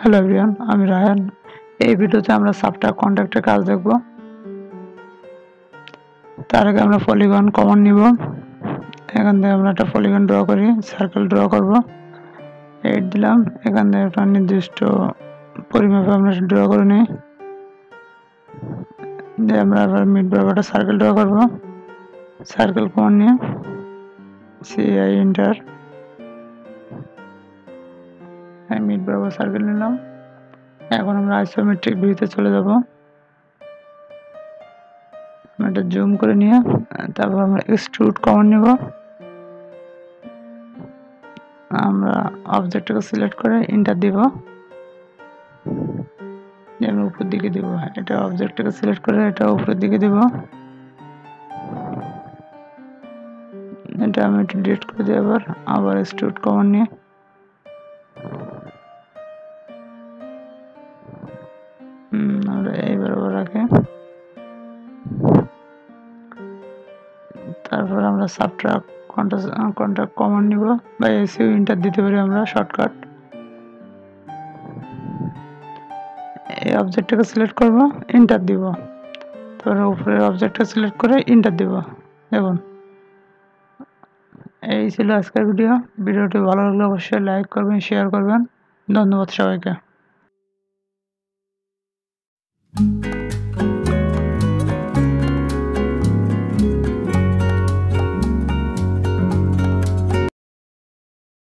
Hello everyone, আমি রায়হান। এই ভিডিওতে আমরা সফটওয়্যার কন্ট্রাক্টের কাজ দেখব। তার আগে আমরা পলিগন কমন নিব। এখান থেকে আমরা একটা পলিগন ড্র করি, সার্কেল ড্র করব। 8 দিলাম। এখান থেকে একটা নির্দিষ্ট পরিমাপে আমরা ড্র করে নিই। আমরা আবার মিড বরাবর সার্কেল ড্র করব। সার্কেল কমন নিয়ে সিআই এন্টার, মিড বরাবর সার্কেল নিলাম। এখন আমরা আইসোমেট্রিক ভিউতে চলে যাব। এটা জুম করে নিয়ে তারপর আমরা এক্সট্রুড কমন নিব। আমরা অবজেক্টটাকে সিলেক্ট করে এন্টার দিব। আমি উপর দিকে দিব, এটা অবজেক্টটাকে সিলেক্ট করে এটা উপরের দিকে দিব। এটা আমি একটু ডিলিট করে দিই। আবার এক্সট্রুড কমন নিয়ে আমরা এইবার রাখি। তারপর আমরা সফটওয়্যার কন্ট্রাক্ট কমন নিব বা এসিও এন্টার দিতে পারি আমরা শর্টকাট। এই অবজেক্টটাকে সিলেক্ট করব, এন্টার দিব। তারপরে উপরের অবজেক্টটা সিলেক্ট করে এন্টার দিব। দেখুন, এই ছিল আজকের ভিডিওটি ভালো লাগলে অবশ্যই লাইক করবেন, শেয়ার করবেন। ধন্যবাদ সবাইকে।